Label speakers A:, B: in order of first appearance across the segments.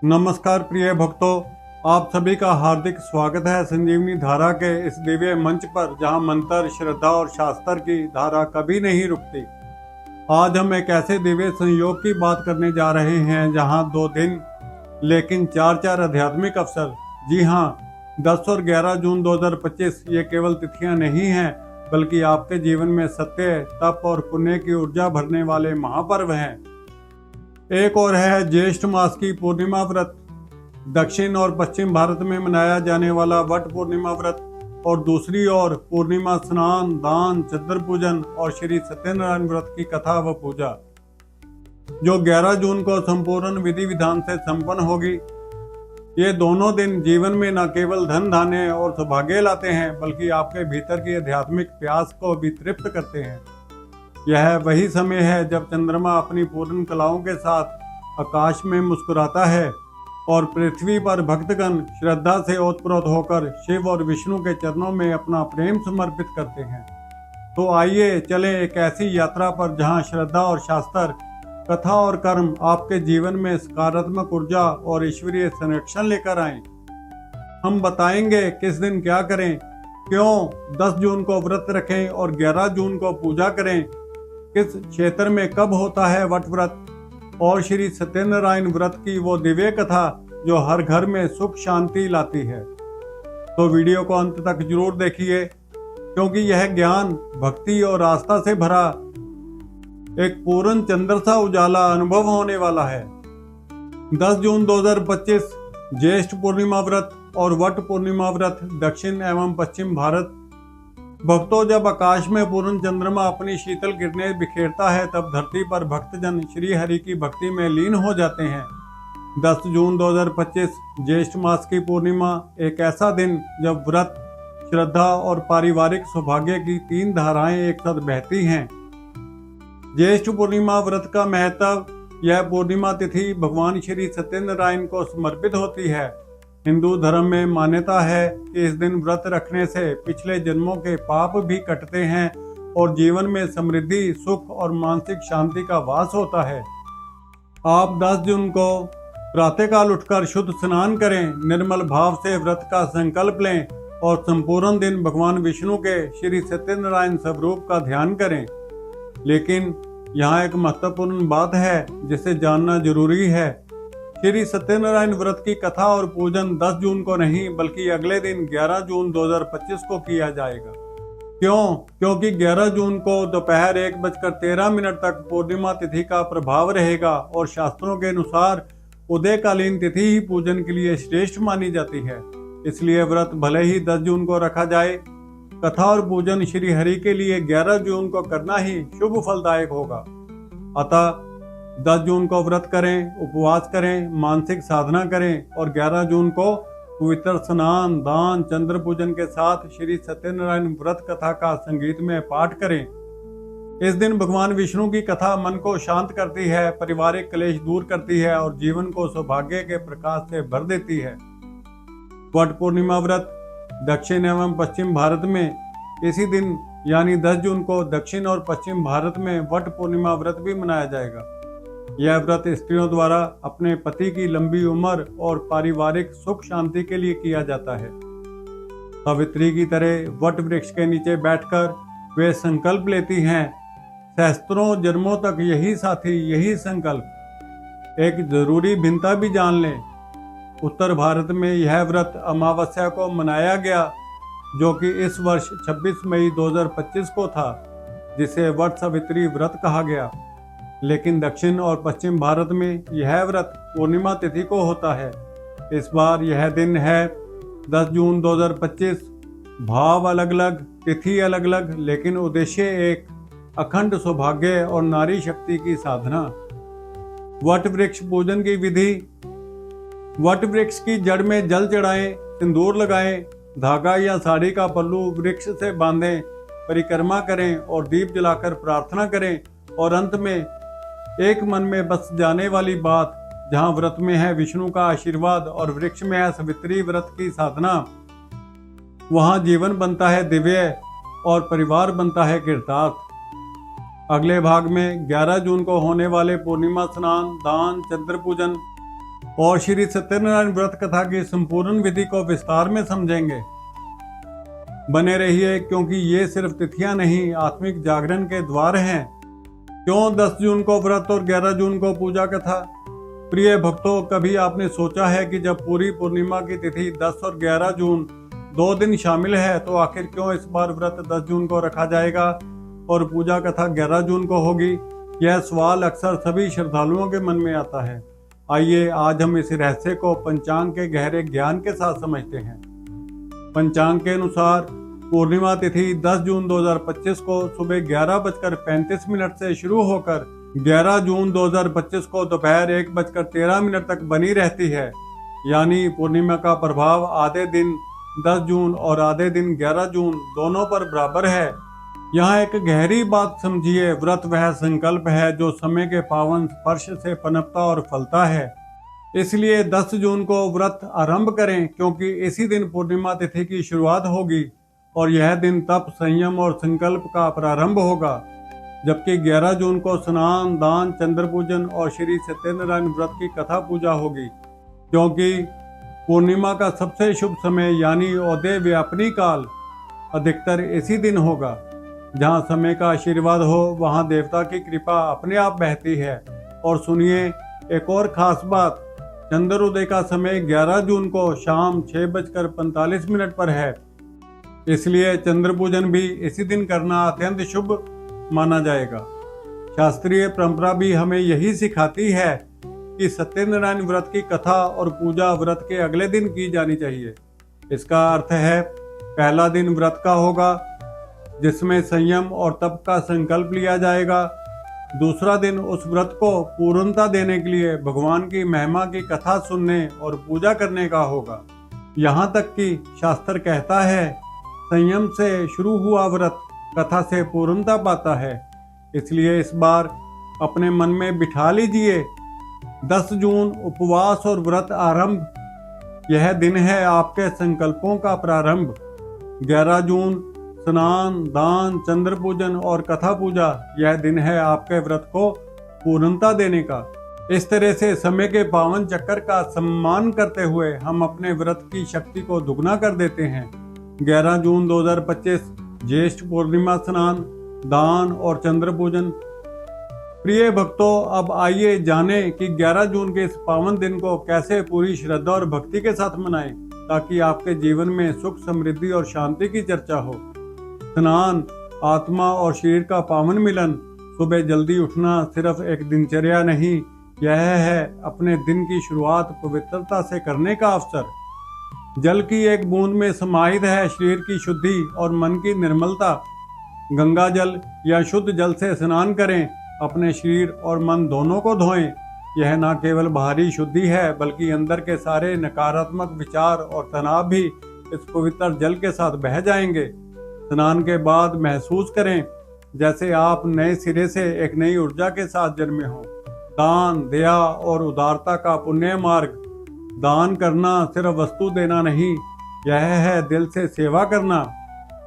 A: नमस्कार प्रिय भक्तों, आप सभी का हार्दिक स्वागत है संजीवनी धारा के इस दिव्य मंच पर, जहां मंत्र, श्रद्धा और शास्त्र की धारा कभी नहीं रुकती। आज हम एक ऐसे दिव्य संयोग की बात करने जा रहे हैं जहां 2 दिन लेकिन 4 आध्यात्मिक अवसर। जी हाँ, 10 और 11 जून 2025 ये केवल तिथियां नहीं हैं, बल्कि आपके जीवन में सत्य, तप और पुण्य की ऊर्जा भरने वाले महापर्व हैं। एक और है ज्येष्ठ मास की पूर्णिमा व्रत, दक्षिण और पश्चिम भारत में मनाया जाने वाला वट पूर्णिमा व्रत, और दूसरी ओर पूर्णिमा स्नान, दान, चंद्र पूजन और श्री सत्यनारायण व्रत की कथा व पूजा, जो 11 जून को संपूर्ण विधि विधान से संपन्न होगी। ये दोनों दिन जीवन में न केवल धन धान्य और सौभाग्य लाते हैं, बल्कि आपके भीतर की आध्यात्मिक प्यास को भी तृप्त करते हैं। यह वही समय है जब चंद्रमा अपनी पूर्ण कलाओं के साथ आकाश में मुस्कुराता है और पृथ्वी पर भक्तगण श्रद्धा से ओतप्रोत होकर शिव और विष्णु के चरणों में अपना प्रेम समर्पित करते हैं। तो आइए चलें एक ऐसी यात्रा पर जहां श्रद्धा और शास्त्र, कथा और कर्म आपके जीवन में सकारात्मक ऊर्जा और ईश्वरीय संरक्षण लेकर आएं। हम बताएंगे किस दिन क्या करें, क्यों 10 जून को व्रत रखें और 11 जून को पूजा करें, किस क्षेत्र में कब होता है वट व्रत, और श्री सत्यनारायण व्रत की वो दिव्य कथा जो हर घर में सुख शांति लाती है। तो वीडियो को अंत तक जरूर देखिए, क्योंकि यह ज्ञान, भक्ति और आस्था से भरा एक पूर्ण चंद्र सा उजाला अनुभव होने वाला है। 10 जून 2025 ज्येष्ठ पूर्णिमा व्रत और वट पूर्णिमा व्रत, दक्षिण एवं पश्चिम भारत। भक्तों, जब आकाश में पूर्ण चंद्रमा अपनी शीतल किरणें बिखेरता है, तब धरती पर भक्तजन श्री हरि की भक्ति में लीन हो जाते हैं। 10 जून 2025 ज्येष्ठ मास की पूर्णिमा, एक ऐसा दिन जब व्रत, श्रद्धा और पारिवारिक सौभाग्य की 3 धाराएं एक साथ बहती हैं। ज्येष्ठ पूर्णिमा व्रत का महत्व, यह पूर्णिमा तिथि भगवान श्री सत्यनारायण को समर्पित होती है। हिंदू धर्म में मान्यता है कि इस दिन व्रत रखने से पिछले जन्मों के पाप भी कटते हैं और जीवन में समृद्धि, सुख और मानसिक शांति का वास होता है। आप 10 जून को प्रातःकाल उठकर शुद्ध स्नान करें, निर्मल भाव से व्रत का संकल्प लें और संपूर्ण दिन भगवान विष्णु के श्री सत्यनारायण स्वरूप का ध्यान करें। लेकिन यहाँ एक महत्वपूर्ण बात है जिसे जानना जरूरी है। श्री सत्यनारायण व्रत की कथा और पूजन 10 जून को नहीं, बल्कि अगले दिन 11 जून 2025 को किया जाएगा। क्यों? क्योंकि 11 जून को दोपहर 1:13 तक पूर्णिमा तिथि का प्रभाव रहेगा और शास्त्रों के अनुसार उदयकालीन तिथि ही पूजन के लिए श्रेष्ठ मानी जाती है। इसलिए व्रत भले ही 10 जून को रखा जाए, कथा और पूजन श्री हरि के लिए 11 जून को करना ही शुभ फलदायक होगा। अतः 10 जून को व्रत करें, उपवास करें, मानसिक साधना करें और 11 जून को पवित्र स्नान, दान, चंद्र पूजन के साथ श्री सत्यनारायण व्रत कथा का संगीत में पाठ करें। इस दिन भगवान विष्णु की कथा मन को शांत करती है, पारिवारिक क्लेश दूर करती है और जीवन को सौभाग्य के प्रकाश से भर देती है। वट पूर्णिमा व्रत दक्षिण एवं पश्चिम भारत में इसी दिन यानी 10 जून को दक्षिण और पश्चिम भारत में वट पूर्णिमा व्रत भी मनाया जाएगा। यह व्रत स्त्रियों द्वारा अपने पति की लंबी उम्र और पारिवारिक सुख शांति के लिए किया जाता है। सावित्री की तरह वट वृक्ष के नीचे बैठकर वे संकल्प लेती हैं, सहस्त्रों जन्मों तक यही साथी, यही संकल्प। एक जरूरी भिन्नता भी जान लें, उत्तर भारत में यह व्रत अमावस्या को मनाया गया, जो कि इस वर्ष 26 मई 2025 को था, जिसे वट सावित्री व्रत कहा गया। लेकिन दक्षिण और पश्चिम भारत में यह व्रत पूर्णिमा तिथि को होता है। इस बार यह दिन है 10 जून 2025। भाव अलग अलग, तिथि अलग अलग, लेकिन उद्देश्य एक, अखंड सौभाग्य और नारी शक्ति की साधना। वट वृक्ष पूजन की विधि, वट वृक्ष की जड़ में जल चढ़ाएं, सिंदूर लगाएं, धागा या साड़ी का पल्लू वृक्ष से बांधें, परिक्रमा करें और दीप जलाकर प्रार्थना करें। और अंत में एक मन में बस जाने वाली बात, जहां व्रत में है विष्णु का आशीर्वाद और वृक्ष में है सावित्री व्रत की साधना, वहां जीवन बनता है दिव्य और परिवार बनता है कृतार्थ। अगले भाग में 11 जून को होने वाले पूर्णिमा स्नान, दान, चंद्र पूजन और श्री सत्यनारायण व्रत कथा की संपूर्ण विधि को विस्तार में समझेंगे। बने रहिए, क्योंकि ये सिर्फ तिथियां नहीं, आत्मिक जागरण के द्वार हैं। क्यों 10 जून को व्रत और 11 जून को पूजा कथा? प्रिय भक्तों, कभी आपने सोचा है कि जब पूरी पूर्णिमा की तिथि 10 और 11 जून 2 दिन शामिल है, तो आखिर क्यों इस बार व्रत 10 जून को रखा जाएगा और पूजा कथा 11 जून को होगी? यह सवाल अक्सर सभी श्रद्धालुओं के मन में आता है। आइए आज हम इस रहस्य को पंचांग के गहरे ज्ञान के साथ समझते हैं। पंचांग के अनुसार पूर्णिमा तिथि 10 जून 2025 को सुबह 11:35 से शुरू होकर 11 जून 2025 को दोपहर 1:13 तक बनी रहती है। यानी पूर्णिमा का प्रभाव आधे दिन 10 जून और आधे दिन 11 जून दोनों पर बराबर है। यहाँ एक गहरी बात समझिए, व्रत वह संकल्प है जो समय के पावन स्पर्श से पनपता और फलता है। इसलिए 10 जून को व्रत आरंभ करें, क्योंकि इसी दिन पूर्णिमा तिथि की शुरुआत होगी और यह दिन तप, संयम और संकल्प का प्रारंभ होगा। जबकि 11 जून को स्नान, दान, चंद्र पूजन और श्री सत्यनारायण व्रत की कथा पूजा होगी, क्योंकि पूर्णिमा का सबसे शुभ समय यानी उदय व्यापनी काल अधिकतर इसी दिन होगा। जहाँ समय का आशीर्वाद हो, वहाँ देवता की कृपा अपने आप बहती है। और सुनिए एक और खास बात, चंद्रोदय का समय 11 जून को शाम 6:45 पर है। इसलिए चंद्र पूजन भी इसी दिन करना अत्यंत शुभ माना जाएगा। शास्त्रीय परंपरा भी हमें यही सिखाती है कि सत्यनारायण व्रत की कथा और पूजा व्रत के अगले दिन की जानी चाहिए। इसका अर्थ है पहला दिन व्रत का होगा, जिसमें संयम और तप का संकल्प लिया जाएगा। दूसरा दिन उस व्रत को पूर्णता देने के लिए भगवान की महिमा की कथा सुनने और पूजा करने का होगा। यहाँ तक कि शास्त्र कहता है संयम से शुरू हुआ व्रत कथा से पूर्णता पाता है। इसलिए इस बार अपने मन में बिठा लीजिए, 10 जून उपवास और व्रत आरंभ। यह दिन है आपके संकल्पों का प्रारंभ। 11 जून स्नान, दान, चंद्र पूजन और कथा पूजा, यह दिन है आपके व्रत को पूर्णता देने का। इस तरह से समय के पावन चक्कर का सम्मान करते हुए हम अपने व्रत की शक्ति को दुगना कर देते हैं। 11 जून 2025 ज्येष्ठ पूर्णिमा स्नान, दान और चंद्र पूजन। प्रिय भक्तों, अब आइए जानें कि 11 जून के इस पावन दिन को कैसे पूरी श्रद्धा और भक्ति के साथ मनाएं, ताकि आपके जीवन में सुख, समृद्धि और शांति की चर्चा हो। स्नान, आत्मा और शरीर का पावन मिलन। सुबह जल्दी उठना सिर्फ एक दिनचर्या नहीं, यह है अपने दिन की शुरुआत पवित्रता से करने का अवसर। जल की एक बूंद में समाहित है शरीर की शुद्धि और मन की निर्मलता। गंगा जल या शुद्ध जल से स्नान करें, अपने शरीर और मन दोनों को धोएं। यह न केवल बाहरी शुद्धि है, बल्कि अंदर के सारे नकारात्मक विचार और तनाव भी इस पवित्र जल के साथ बह जाएंगे। स्नान के बाद महसूस करें जैसे आप नए सिरे से एक नई ऊर्जा के साथ जन्मे हों। दान, दया और उदारता का पुण्य मार्ग। दान करना सिर्फ वस्तु देना नहीं, यह है दिल से सेवा करना।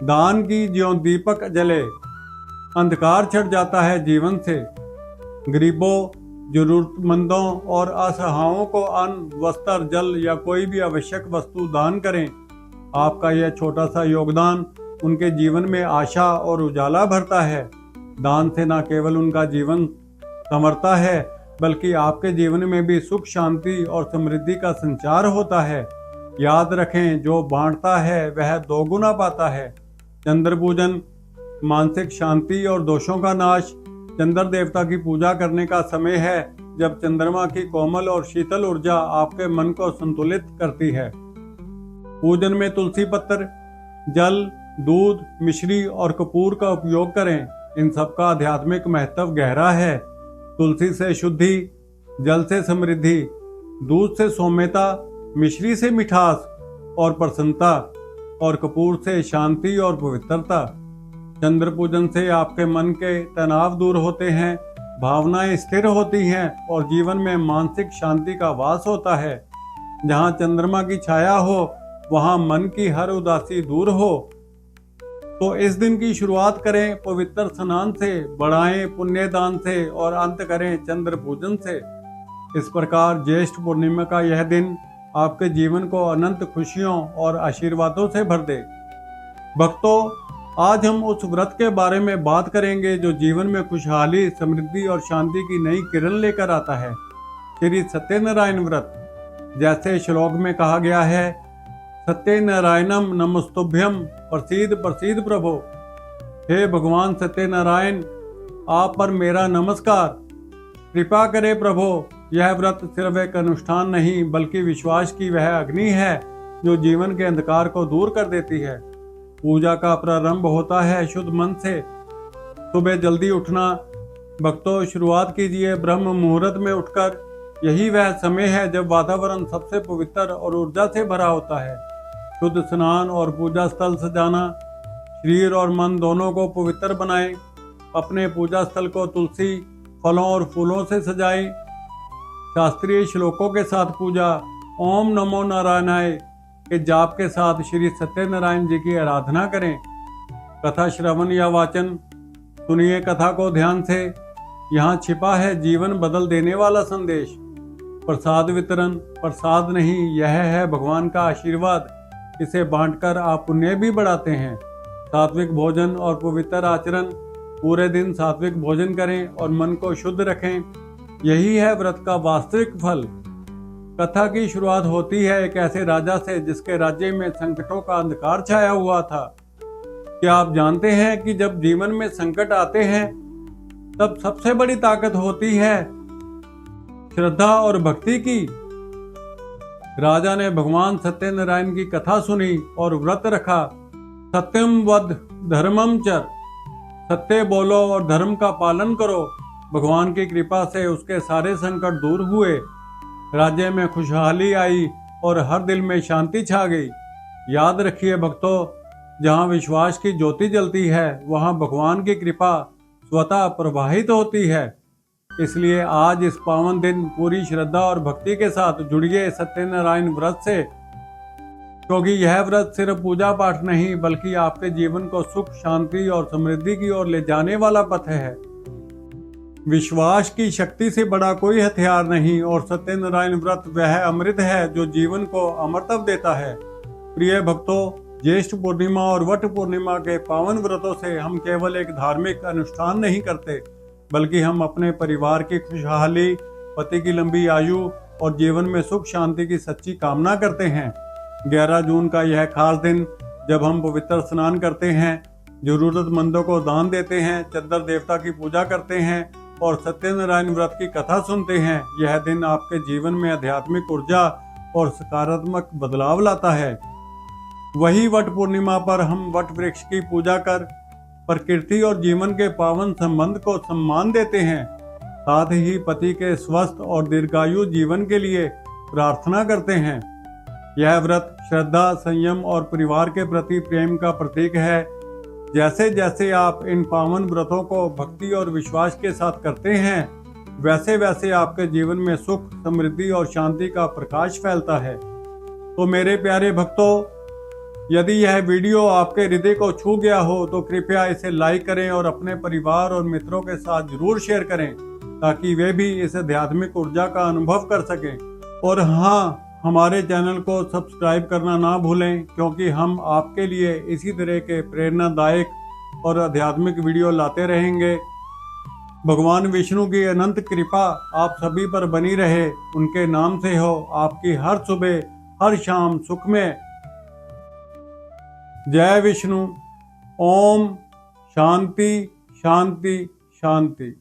A: दान की ज्यों दीपक जले, अंधकार छट जाता है जीवन से। गरीबों, जरूरतमंदों और असहायों को अन्न, वस्त्र, जल या कोई भी आवश्यक वस्तु दान करें। आपका यह छोटा सा योगदान उनके जीवन में आशा और उजाला भरता है। दान से न केवल उनका जीवन संवरता है, बल्कि आपके जीवन में भी सुख, शांति और समृद्धि का संचार होता है। याद रखें, जो बांटता है वह दोगुना पाता है। चंद्र पूजन, मानसिक शांति और दोषों का नाश। चंद्र देवता की पूजा करने का समय है, जब चंद्रमा की कोमल और शीतल ऊर्जा आपके मन को संतुलित करती है। पूजन में तुलसी पत्र, जल, दूध, मिश्री और कपूर का उपयोग करें। इन सब का आध्यात्मिक महत्व गहरा है। तुलसी से शुद्धि, जल से समृद्धि, दूध से सौम्यता, मिश्री से मिठास और प्रसन्नता, और कपूर से शांति और पवित्रता। चंद्र पूजन से आपके मन के तनाव दूर होते हैं, भावनाएं स्थिर होती हैं और जीवन में मानसिक शांति का वास होता है। जहाँ चंद्रमा की छाया हो, वहाँ मन की हर उदासी दूर हो। तो इस दिन की शुरुआत करें पवित्र स्नान से, बढ़ाएं पुण्य दान से और अंत करें चंद्र पूजन से। इस प्रकार ज्येष्ठ पूर्णिमा का यह दिन आपके जीवन को अनंत खुशियों और आशीर्वादों से भर दे। भक्तों, आज हम उस व्रत के बारे में बात करेंगे जो जीवन में खुशहाली, समृद्धि और शांति की नई किरण लेकर आता है, श्री सत्यनारायण व्रत। जैसे श्लोक में कहा गया है, सत्यनारायणम नमस्तुभ्यम प्रसीद प्रसीद प्रभो। हे भगवान सत्यनारायण, आप पर मेरा नमस्कार। कृपा करे प्रभो। यह व्रत सिर्फ एक अनुष्ठान नहीं बल्कि विश्वास की वह अग्नि है जो जीवन के अंधकार को दूर कर देती है। पूजा का प्रारंभ होता है शुद्ध मन से। सुबह जल्दी उठना। भक्तों, शुरुआत कीजिए ब्रह्म मुहूर्त में उठकर। यही वह समय है जब वातावरण सबसे पवित्र और ऊर्जा से भरा होता है। शुद्ध स्नान और पूजा स्थल सजाना। शरीर और मन दोनों को पवित्र बनाएं। अपने पूजा स्थल को तुलसी, फलों और फूलों से सजाएं। शास्त्रीय श्लोकों के साथ पूजा। ओम नमो नारायणाय के जाप के साथ श्री सत्यनारायण जी की आराधना करें। कथा श्रवण या वाचन। सुनिए कथा को ध्यान से। यहाँ छिपा है जीवन बदल देने वाला संदेश। प्रसाद वितरण। प्रसाद नहीं, यह है भगवान का आशीर्वाद। इसे बांटकर आप पुण्य भी बढ़ाते हैं। सात्विक भोजन और पवित्र आचरण। पूरे दिन सात्विक भोजन करें और मन को शुद्ध रखें। यही है व्रत का वास्तविक फल। कथा की शुरुआत होती है एक ऐसे राजा से जिसके राज्य में संकटों का अंधकार छाया हुआ था। क्या आप जानते हैं कि जब जीवन में संकट आते हैं तब सबसे बड़ी ताकत होती है श्रद्धा और भक्ति की। राजा ने भगवान सत्यनारायण की कथा सुनी और व्रत रखा। सत्यम वद धर्मम चर। सत्य बोलो और धर्म का पालन करो। भगवान की कृपा से उसके सारे संकट दूर हुए। राज्य में खुशहाली आई और हर दिल में शांति छा गई। याद रखिए भक्तों, जहाँ विश्वास की ज्योति जलती है वहाँ भगवान की कृपा स्वतः प्रवाहित होती है। इसलिए आज इस पावन दिन पूरी श्रद्धा और भक्ति के साथ जुड़िए सत्यनारायण व्रत से, क्योंकि यह व्रत सिर्फ पूजा पाठ नहीं बल्कि आपके जीवन को सुख, शांति और समृद्धि की ओर ले जाने वाला पथ है। विश्वास की शक्ति से बड़ा कोई हथियार नहीं और सत्यनारायण व्रत वह अमृत है जो जीवन को अमरत्व देता है। प्रिय भक्तों, ज्येष्ठ पूर्णिमा और वट पूर्णिमा के पावन व्रतों से हम केवल एक धार्मिक अनुष्ठान नहीं करते बल्कि हम अपने परिवार की खुशहाली, पति की लंबी आयु और जीवन में सुख शांति की सच्ची कामना करते हैं। 11 जून का यह खास दिन जब हम पवित्र स्नान करते हैं, जरूरतमंदों को दान देते हैं, चंद्र देवता की पूजा करते हैं और सत्यनारायण व्रत की कथा सुनते हैं, यह दिन आपके जीवन में आध्यात्मिक ऊर्जा और सकारात्मक बदलाव लाता है। वही वट पूर्णिमा पर हम वट वृक्ष की पूजा कर प्रकृति और जीवन के पावन संबंध को सम्मान देते हैं। साथ ही पति के स्वस्थ और दीर्घायु जीवन के लिए प्रार्थना करते हैं। यह व्रत श्रद्धा, संयम और परिवार के प्रति प्रेम का प्रतीक है। जैसे जैसे आप इन पावन व्रतों को भक्ति और विश्वास के साथ करते हैं, वैसे वैसे आपके जीवन में सुख, समृद्धि और शांति का प्रकाश फैलता है। तो मेरे प्यारे भक्तों, यदि यह वीडियो आपके हृदय को छू गया हो तो कृपया इसे लाइक करें और अपने परिवार और मित्रों के साथ जरूर शेयर करें ताकि वे भी इस आध्यात्मिक ऊर्जा का अनुभव कर सकें। और हाँ, हमारे चैनल को सब्सक्राइब करना ना भूलें, क्योंकि हम आपके लिए इसी तरह के प्रेरणादायक और आध्यात्मिक वीडियो लाते रहेंगे। भगवान विष्णु की अनंत कृपा आप सभी पर बनी रहे। उनके नाम से हो आपकी हर सुबह हर शाम सुखमय। जय विष्णु। ओम शांति शांति शांति।